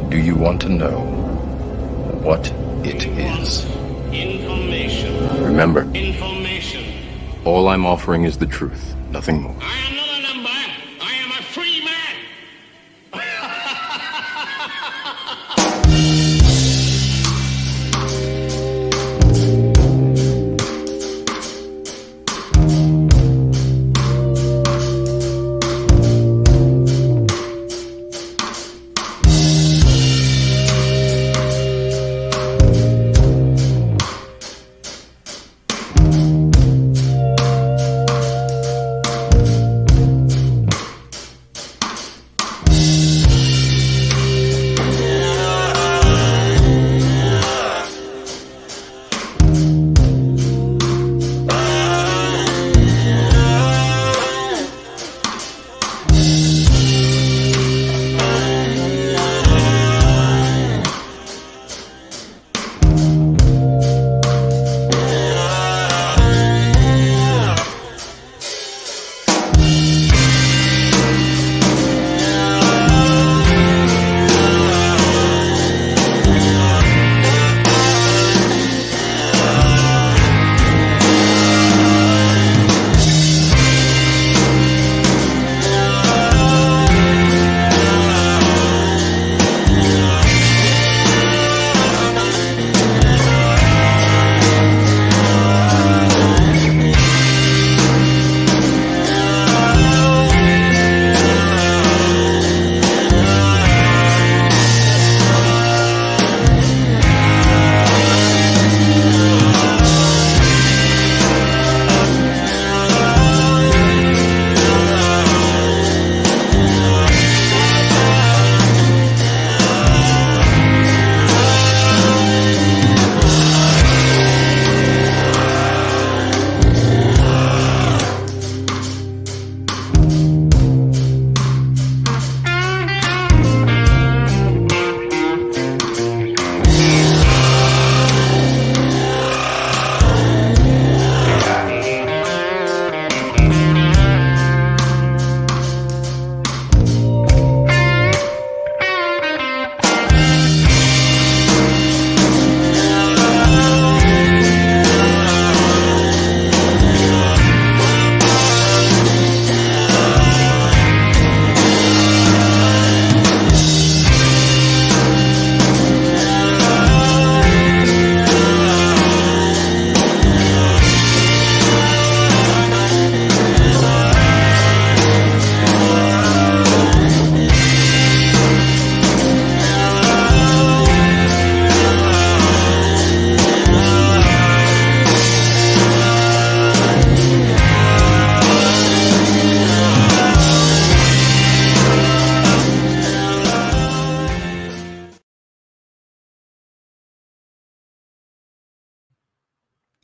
Do you want to know what it is? Information. Remember, Information. all I'm offering is the truth, nothing more. I am not a number. I am a free man.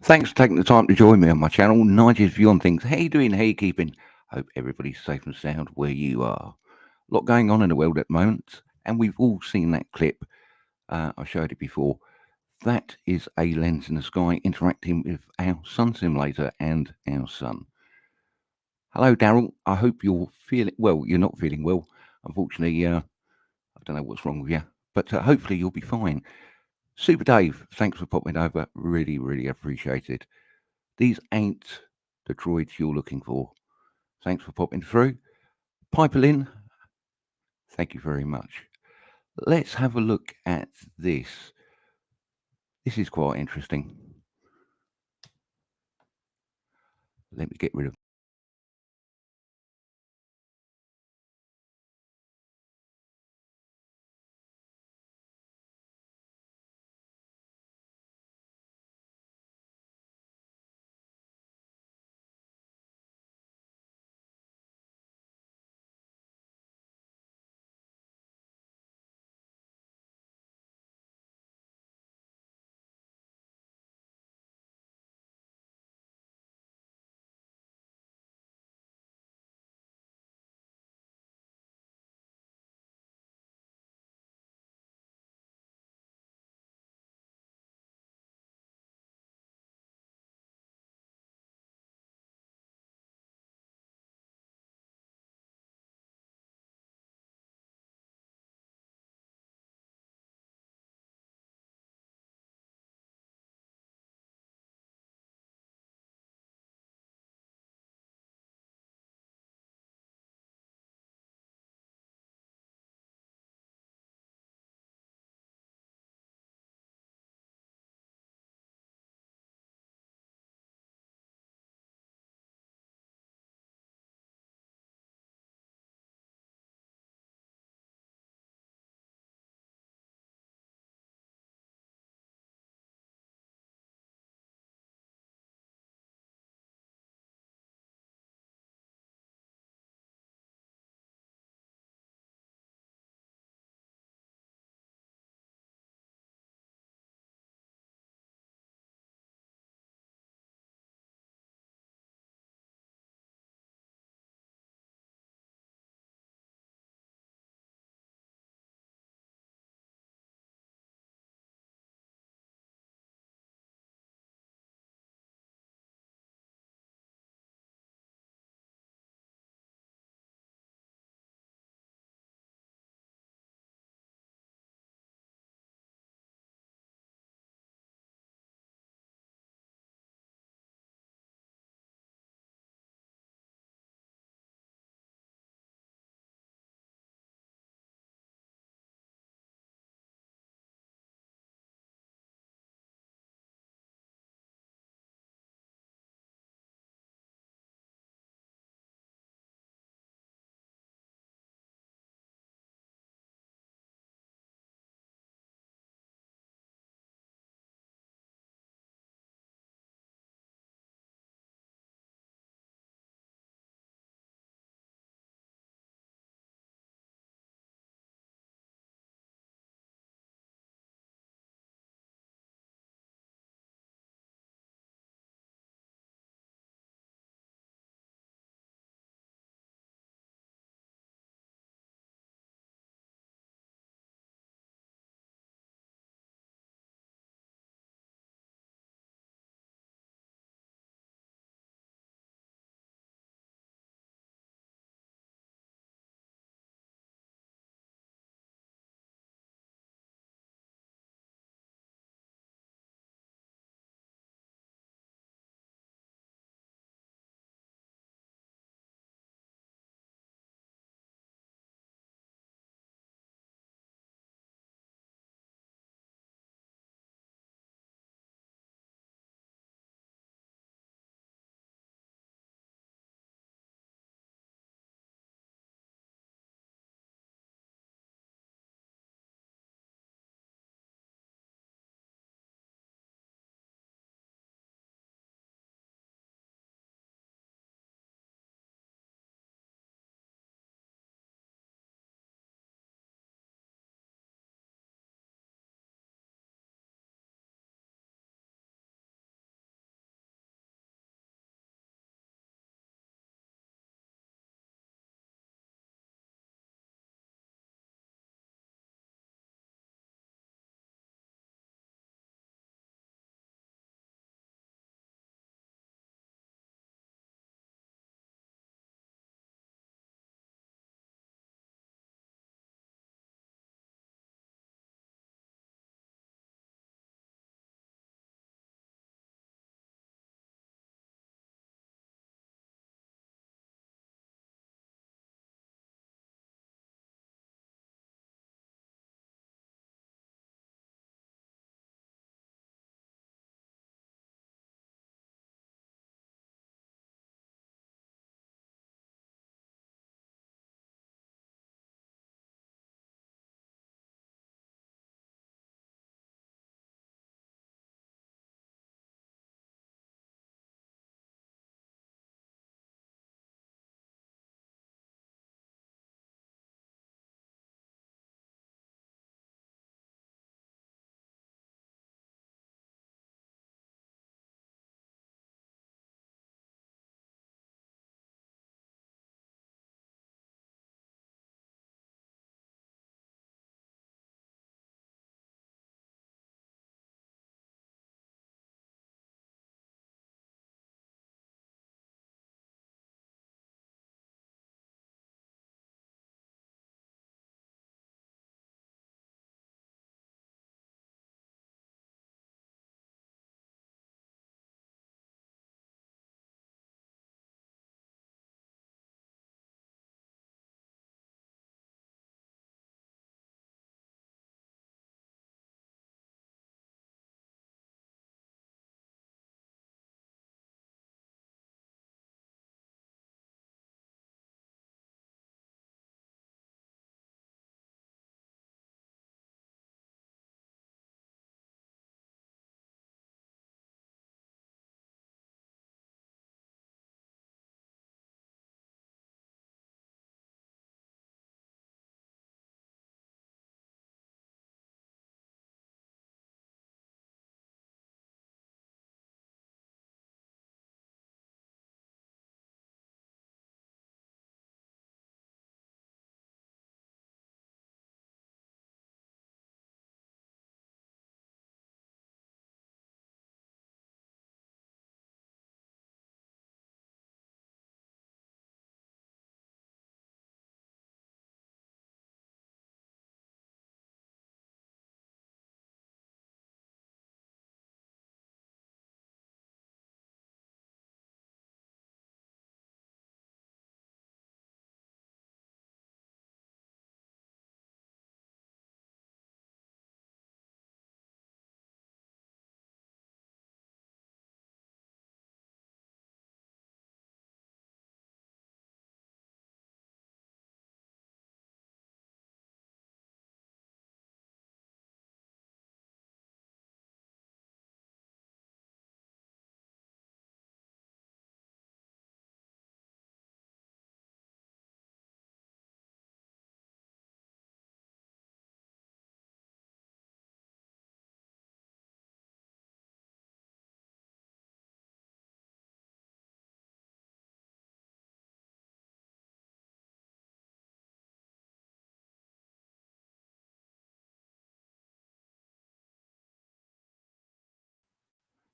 Thanks for taking the time to join me on my channel, Nigel's View on Things. How you doing? How you keeping? Hope everybody's safe and sound where you are. A lot going on in the world at the moment, and we've all seen that clip. I showed it before. That is a lens in the sky interacting with our sun simulator and our sun. Hello, Daryl. I hope you're feeling well. You're not feeling well, unfortunately. I don't know what's wrong with you, but hopefully you'll be fine. Super Dave, thanks for popping over. Really, really appreciate it. These ain't the droids you're looking for. Thanks for popping through. Piper Lynn, thank you very much. Let's have a look at this. This is quite interesting. Let me get rid of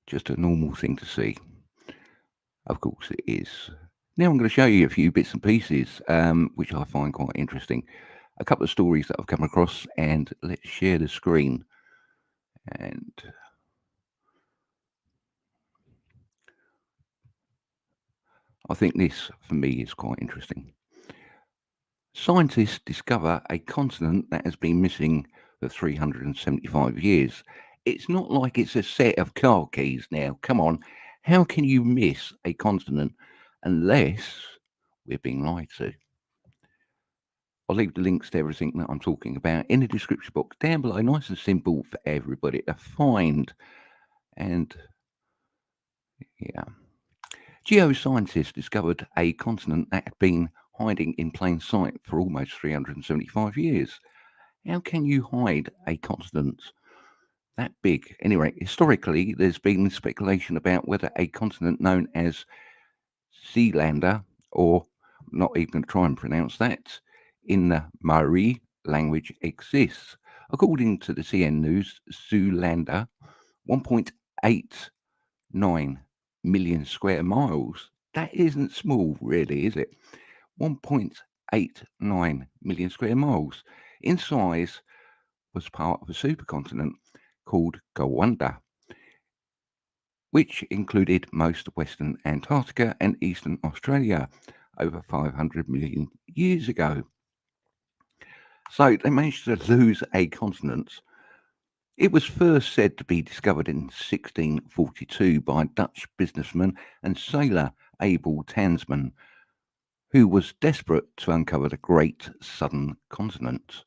just a normal thing to see. Of course it is. Now I'm going to show you a few bits and pieces, which I find quite interesting. A couple of stories that I've come across, and let's share the screen. And I think this, for me, is quite interesting. Scientists discover a continent that has been missing for 375 years. It's not like it's a set of car keys now. Come on. How can you miss a continent unless we're being lied to? I'll leave the links to everything that I'm talking about in the description box down below. Nice and simple for everybody to find. And yeah. Geoscientists discovered a continent that had been hiding in plain sight for almost 375 years. How can you hide a continent that big? Anyway, historically, there's been speculation about whether a continent known as Sealander, or I'm not even going to try and pronounce that, in the Maori language exists. According to the CN News, Zoolander, 1.89 million square miles. That isn't small, really, is it? 1.89 million square miles in size, was part of a supercontinent called Gowanda, which included most of Western Antarctica and Eastern Australia over 500 million years ago. So they managed to lose a continent. It was first said to be discovered in 1642 by Dutch businessman and sailor Abel Tasman, who was desperate to uncover the great southern continent.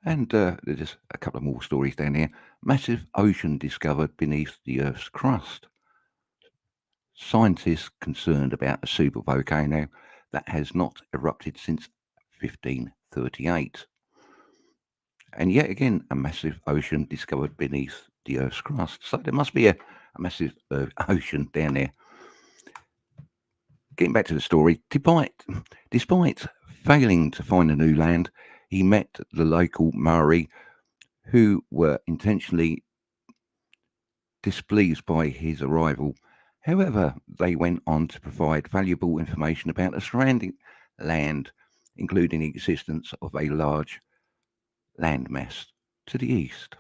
And there's a couple of more stories down here. Massive ocean discovered beneath the Earth's crust. Scientists concerned about a supervolcano that has not erupted since 1538. And yet again, a massive ocean discovered beneath the Earth's crust. So there must be a massive ocean down there. Getting back to the story, despite failing to find a new land, he met the local Maori, who were intentionally displeased by his arrival. However, they went on to provide valuable information about the surrounding land, including the existence of a large landmass to the east.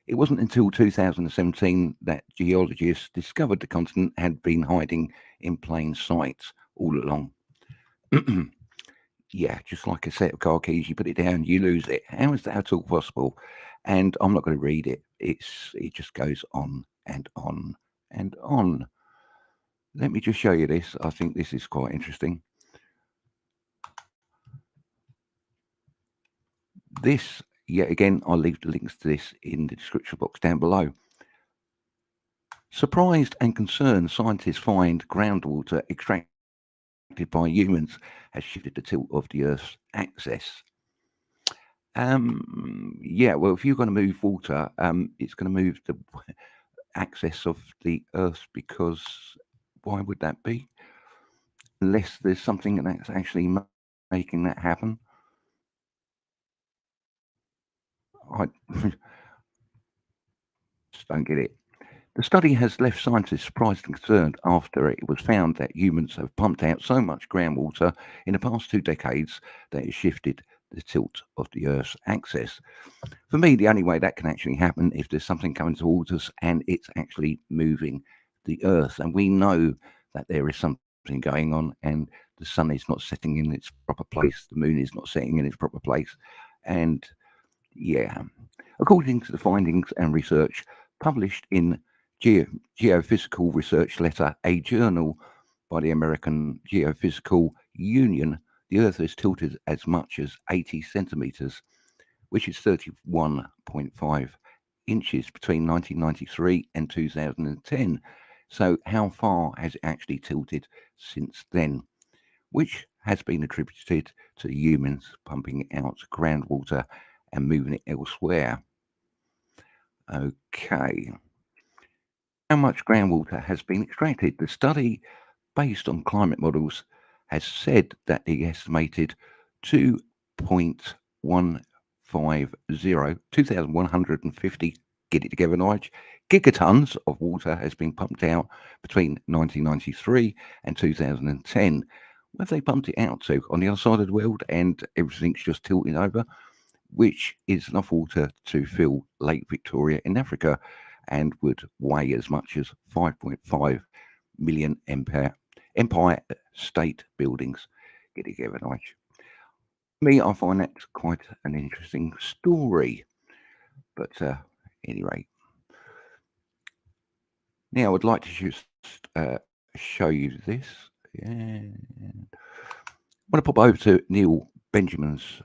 It wasn't until 2017 that geologists discovered the continent had been hiding in plain sight all along. Yeah, just like a set of car keys, you put it down, you lose it. How is that at all possible? And I'm not going to read it. It just goes on and on and on. Let me just show you this. I think this is quite interesting. This, yet again, I'll leave the links to this in the description box down below. Surprised and concerned, scientists find groundwater extracted by humans has shifted the tilt of the Earth's axis. Yeah, well, if you're going to move water, it's going to move the axis of the Earth, because why would that be? Unless there's something that's actually making that happen. I just don't get it. The study has left scientists surprised and concerned after it was found that humans have pumped out so much groundwater in the past 2 decades that it shifted the tilt of the Earth's axis. For me, the only way that can actually happen is if there's something coming towards us and it's actually moving the Earth. And we know that there is something going on, and the sun is not setting in its proper place, the moon is not setting in its proper place. And yeah, according to the findings and research published in Geophysical Research Letter, a journal by the American Geophysical Union, the Earth is tilted as much as 80 centimeters, which is 31.5 inches between 1993 and 2010. So how far has it actually tilted since then? Which has been attributed to humans pumping out groundwater and moving it elsewhere. Okay. How much groundwater has been extracted? The study, based on climate models, has said that the estimated 2,150 Get it together, Nige. Gigatons of water has been pumped out between 1993 and 2010. Where have they pumped it out to? On the other side of the world, and everything's just tilting over, which is enough water to fill Lake Victoria in Africa and would weigh as much as 5.5 million Empire State Buildings. Get it together, Nige. Me, I find that quite an interesting story. But anyway, now I would like to just show you this. Yeah. I want to pop over to Neil Benjamin's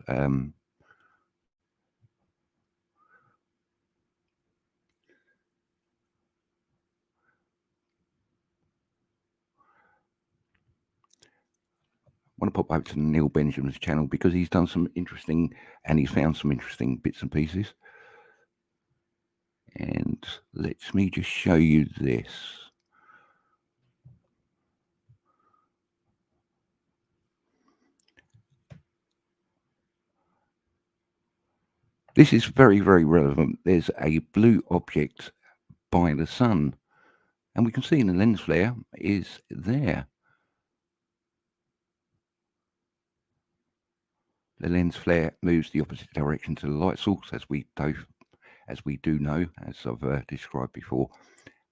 Neil Benjamin's channel because he's done some interesting, and he's found some interesting bits and pieces. And let me just show you this. This is very, very relevant. There's a blue object by the sun, and we can see in the lens flare is there. The lens flare moves the opposite direction to the light source, as we do know, as I've described before.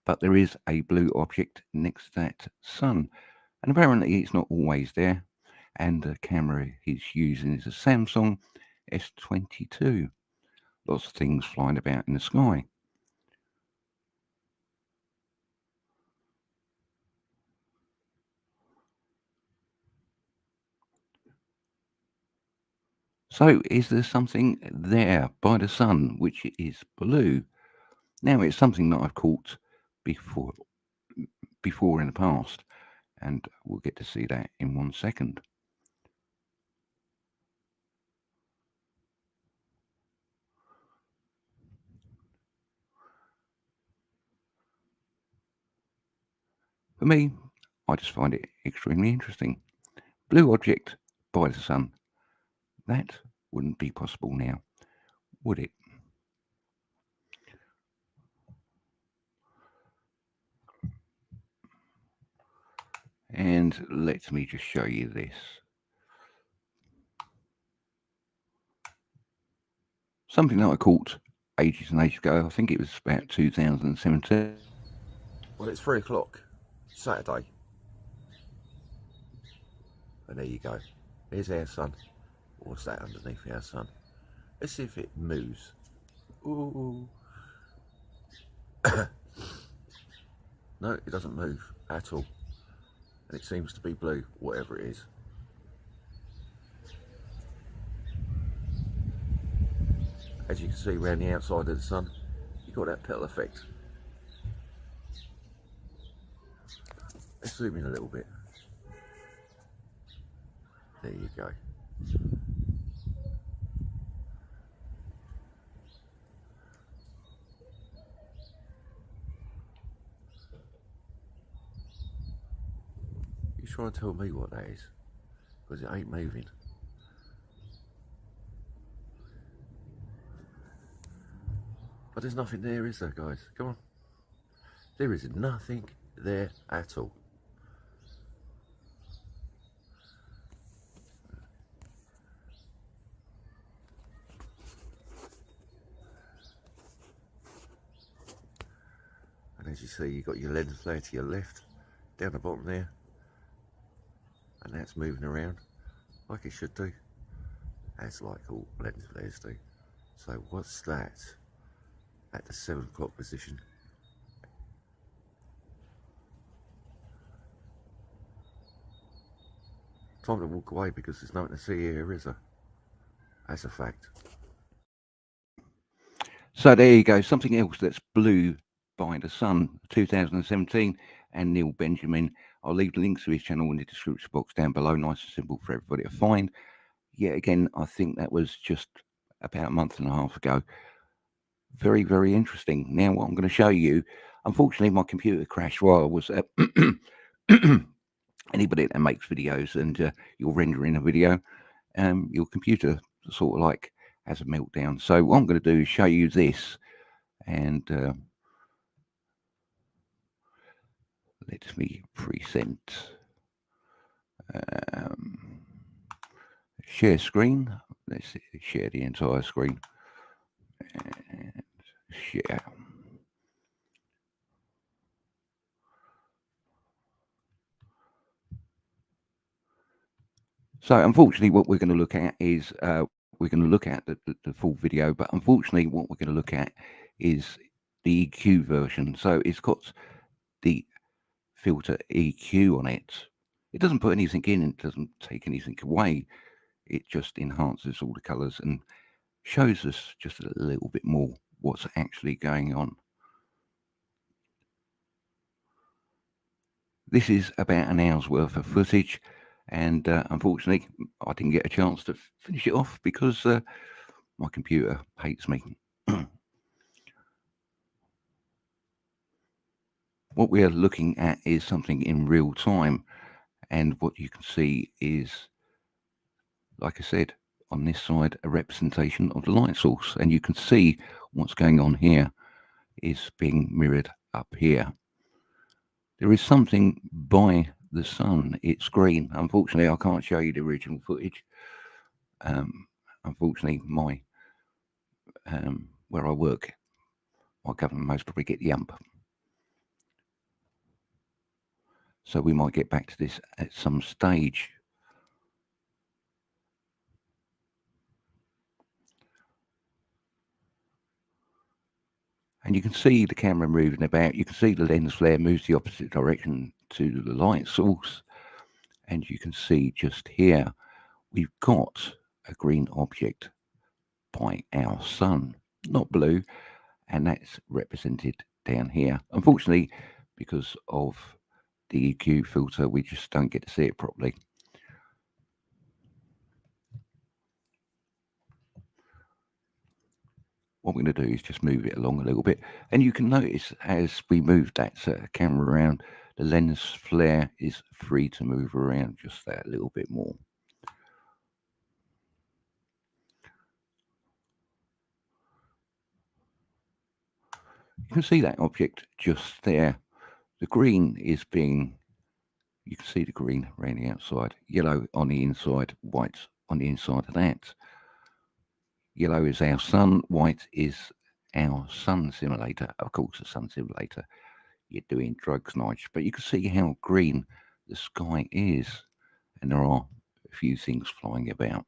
But there is a blue object next to that sun, and apparently it's not always there. And the camera he's using is a Samsung S22. Lots of things flying about in the sky. So is there something there by the sun which is blue? Now, it's something that I've caught before in the past, and we'll get to see that in 1 second. For me, I just find it extremely interesting. Blue object by the sun. That wouldn't be possible now, would it? And let me just show you this. Something that I caught ages and ages ago. I think it was about 2017. Well, it's 3 o'clock, Saturday. And there you go. Here's our sun. What's that underneath our sun? Let's see if it moves. Ooh. No, it doesn't move at all. And it seems to be blue, whatever it is. As you can see around the outside of the sun, you've got that petal effect. Let's zoom in a little bit. There you go. You try and tell me what that is, because it ain't moving. But there's nothing there, is there, guys? Come on. There is nothing there at all. And as you see, you've got your lens flare to your left, down the bottom there. And that's moving around like it should do. As like all lens flares do. So what's that? At the 7 o'clock position. Time to walk away because there's nothing to see here, is there? That's a fact. So there you go, something else that's blue by the sun, 2017, and Neil Benjamin. I'll leave the links to his channel in the description box down below, nice and simple for everybody to find. Yet again, I think that was just about a month and a half ago. Very, very interesting. Now, what I'm going to show you, unfortunately, my computer crashed while I was anybody that makes videos and you're rendering a video, your computer sort of like has a meltdown. So what I'm going to do is show you this, and let me present share screen. Let's share the entire screen and share. So unfortunately what we're going to look at is we're going to look at the full video, but unfortunately what we're going to look at is the EQ version. So it's got the filter EQ on it. It doesn't put anything in, it doesn't take anything away. It just enhances all the colors and shows us just a little bit more what's actually going on. This is about an hour's worth of footage, and unfortunately I didn't get a chance to finish it off because my computer hates me. What we are looking at is something in real time, and what you can see is, like I said, on this side a representation of the light source, and you can see what's going on here is being mirrored up here. There is something by the sun. It's green. Unfortunately I can't show you the original footage. Unfortunately my where I work, my government most probably get the ump, so we might get back to this at some stage. And you can see the camera moving about. You can see the lens flare moves the opposite direction to the light source. And you can see just here, we've got a green object by our sun, not blue. And that's represented down here. Unfortunately, because of the EQ filter, we just don't get to see it properly. What we're going to do is just move it along a little bit, and you can notice as we move that camera around, the lens flare is free to move around just that little bit more. You can see that object just there. The green is being, you can see the green around the outside, yellow on the inside, white on the inside of that. Yellow is our sun, white is our sun simulator. Of course, the sun simulator, you're doing drugs, Nige, but you can see how green the sky is, and there are a few things flying about.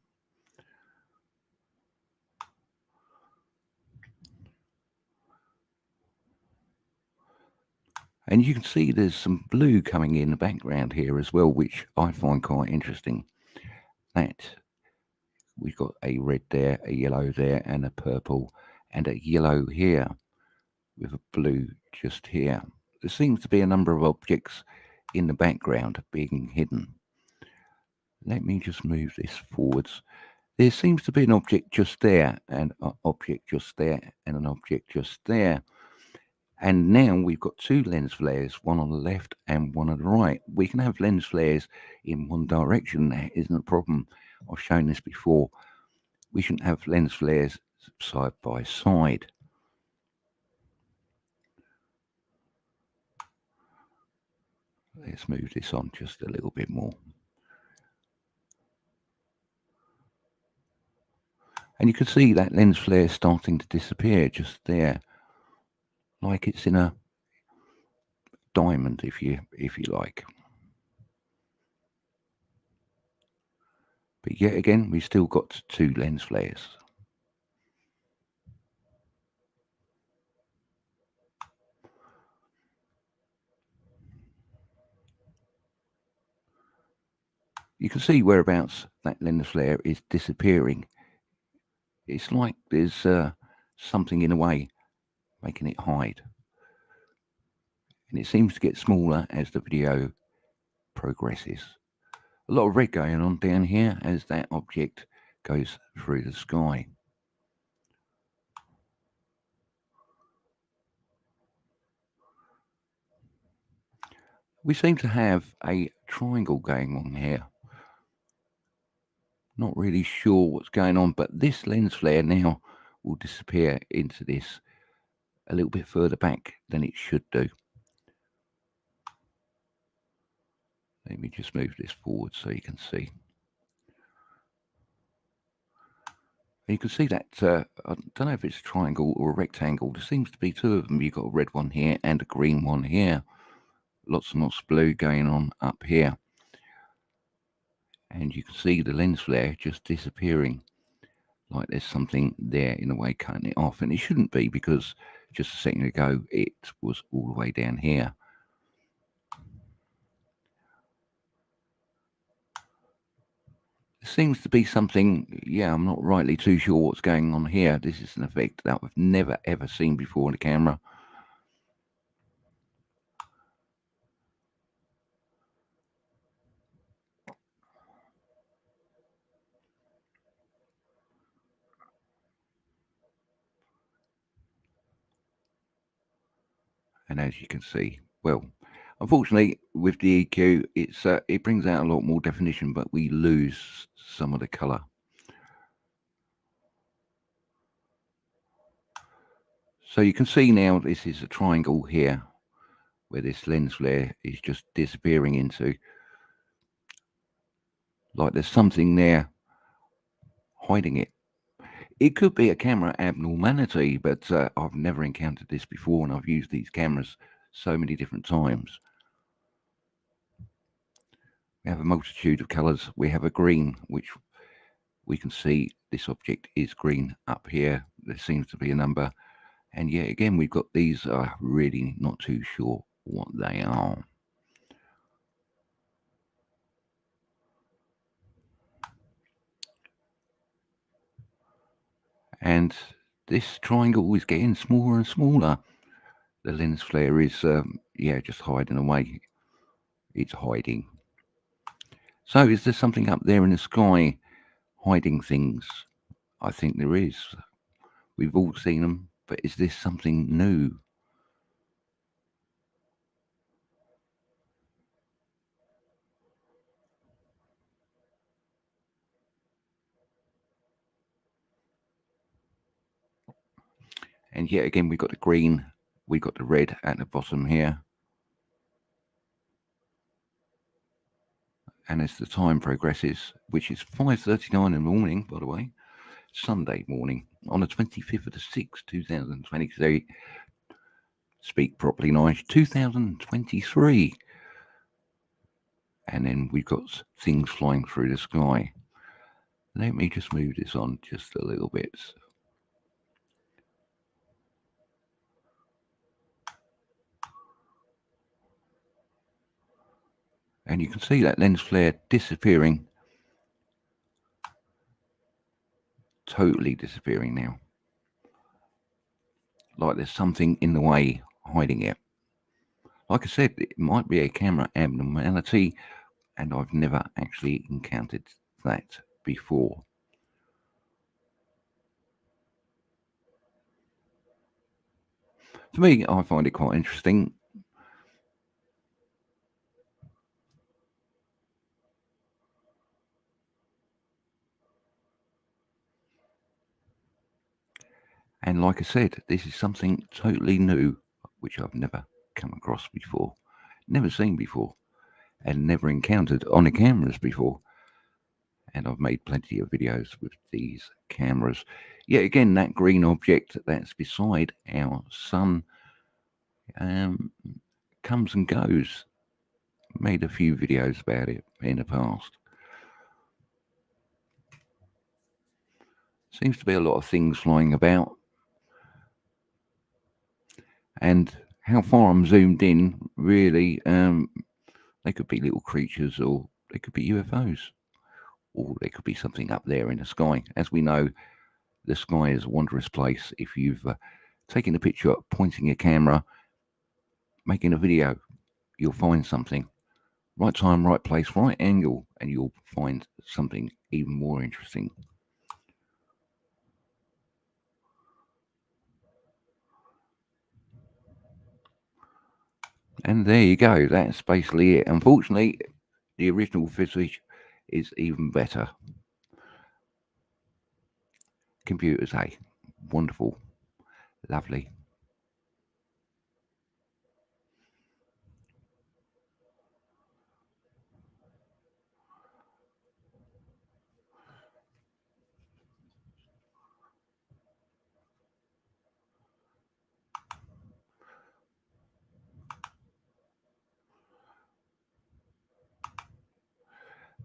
And you can see there's some blue coming in the background here as well, which I find quite interesting. That we've got a red there, a yellow there, and a purple, and a yellow here with a blue just here. There seems to be a number of objects in the background being hidden. Let me just move this forwards. There seems to be an object just there, and an object just there, and an object just there. And now we've got two lens flares, one on the left and one on the right. We can have lens flares in one direction. That isn't a problem. I've shown this before. We shouldn't have lens flares side by side. Let's move this on just a little bit more. And you can see that lens flare starting to disappear just there, like it's in a diamond, if you like. But yet again, we've still got two lens flares. You can see whereabouts that lens flare is disappearing. It's like there's something in a way making it hide. And it seems to get smaller as the video progresses. A lot of red going on down here as that object goes through the sky. We seem to have a triangle going on here. Not really sure what's going on, but this lens flare now will disappear into this a little bit further back than it should do. Let me just move this forward so you can see. You can see that, I don't know if it's a triangle or a rectangle. There seems to be two of them. You've got a red one here and a green one here. Lots and lots of blue going on up here. And you can see the lens flare just disappearing. Like there's something there in a way cutting it off. And it shouldn't be, because just a second ago it was all the way down here. There seems to be something, yeah, I'm not rightly too sure what's going on here. This is an effect that I've never ever seen before in a camera. And as you can see, well, unfortunately with the EQ, it brings out a lot more definition, but we lose some of the color. So you can see now this is a triangle here where this lens flare is just disappearing into. Like there's something there hiding it. It could be a camera abnormality, but I've never encountered this before, and I've used these cameras so many different times. We have a multitude of colors. We have a green, which we can see this object is green up here. There seems to be a number. And yet again, we've got these, really not too sure what they are. And this triangle is getting smaller and smaller. The lens flare is, yeah, just hiding away. It's hiding. So is there something up there in the sky hiding things? I think there is. We've all seen them, but is this something new? And yet again, we've got the green, we've got the red at the bottom here. And as the time progresses, which is 5:39 in the morning, by the way, Sunday morning, on the 25th of the 6th, 2023, speak properly nice, 2023. And then we've got things flying through the sky. Let me just move this on just a little bit. And you can see that lens flare disappearing. Totally disappearing now. Like there's something in the way hiding it. Like I said, it might be a camera abnormality, and I've never actually encountered that before. For me, I find it quite interesting. And like I said, this is something totally new, which I've never come across before, never seen before, and never encountered on the cameras before. And I've made plenty of videos with these cameras. Yet again, that green object that's beside our sun comes and goes. Made a few videos about it in the past. Seems to be a lot of things flying about. And how far I'm zoomed in, really, they could be little creatures, or they could be UFOs, or they could be something up there in the sky. As we know, the sky is a wondrous place. If you've taken a picture, pointing a camera, making a video, you'll find something. Right time, right place, right angle, and you'll find something even more interesting. And there you go. That's basically it. Unfortunately, the original footage is even better. Computers, hey, wonderful, lovely.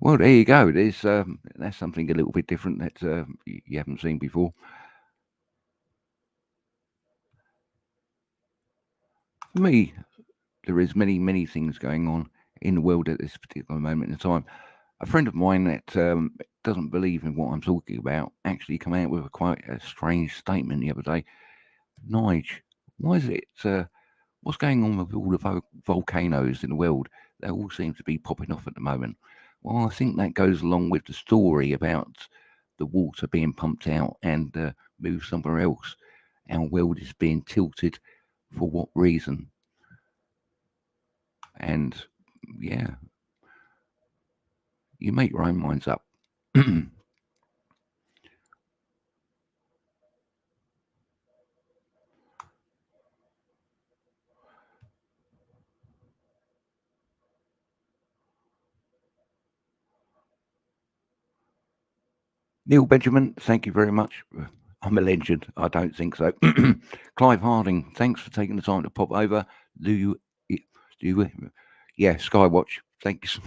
Well, there you go. There's that's something a little bit different that you haven't seen before. For me, there is many things going on in the world at this particular moment in time. A friend of mine that doesn't believe in what I'm talking about actually came out with quite a strange statement the other day. Nige, why is it? What's going on with all the volcanoes in the world? They all seem to be popping off at the moment. Well, I think that goes along with the story about the water being pumped out and moved somewhere else. Our world is being tilted for what reason? And yeah, you make your own minds up. Neil Benjamin, thank you very much. I'm a legend. I don't think so. Clive Harding, thanks for taking the time to pop over. Yeah, Skywatch. Thanks.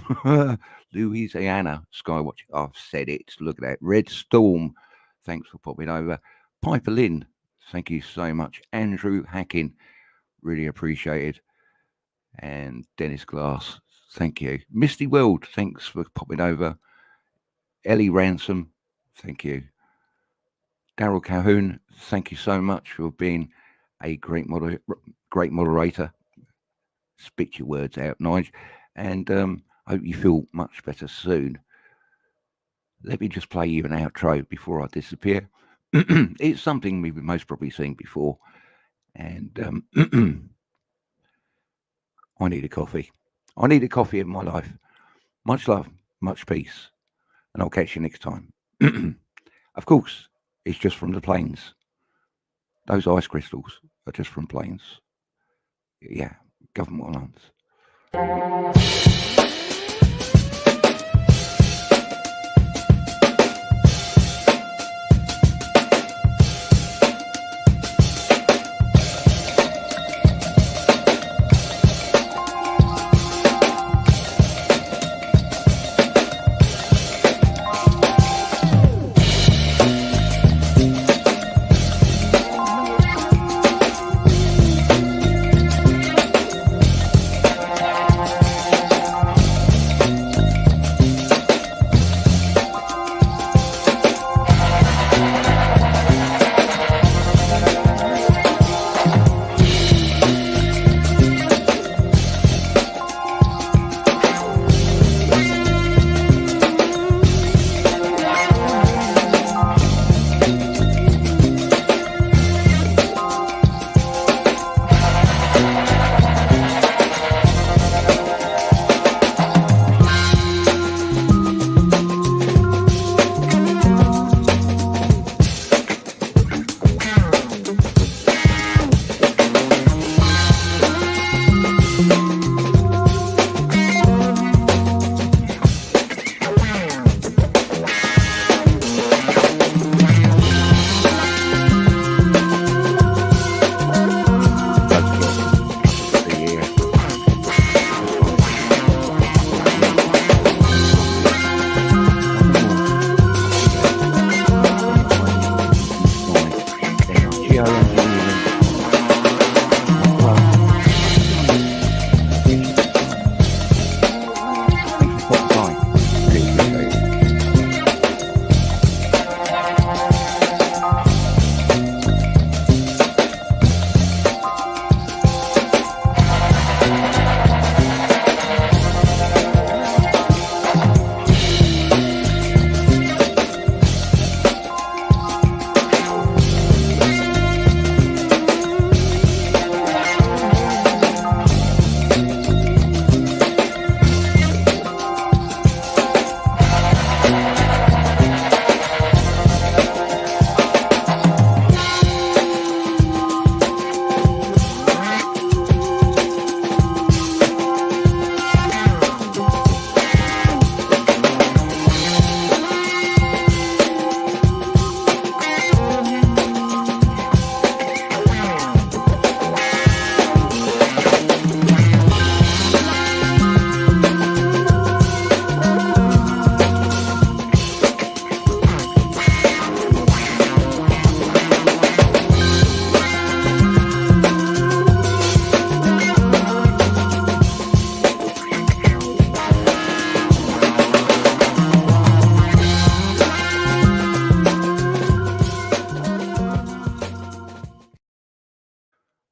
Louisiana Skywatch. I've said it. Look at that. Red Storm. Thanks for popping over. Piper Lynn, thank you so much. Andrew Hacking, really appreciated. And Dennis Glass, thank you. Misty World, thanks for popping over. Elle Ransom, thank you. Daryl Calhoun, thank you so much for being a great moderator. Spit your words out, Nige. And I hope you feel much better soon. Let me just play you an outro before I disappear. It's something we've most probably seen before. And I need a coffee. I need a coffee in my life. Much love, much peace. And I'll catch you next time. Of course, it's just from the plains. Those ice crystals are just from plains. Yeah, government lands.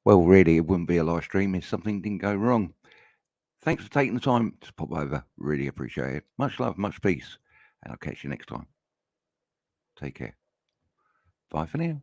Well, really, it wouldn't be a live stream if something didn't go wrong. Thanks for taking the time to pop over. Really appreciate it. Much love, much peace. And I'll catch you next time. Take care. Bye for now.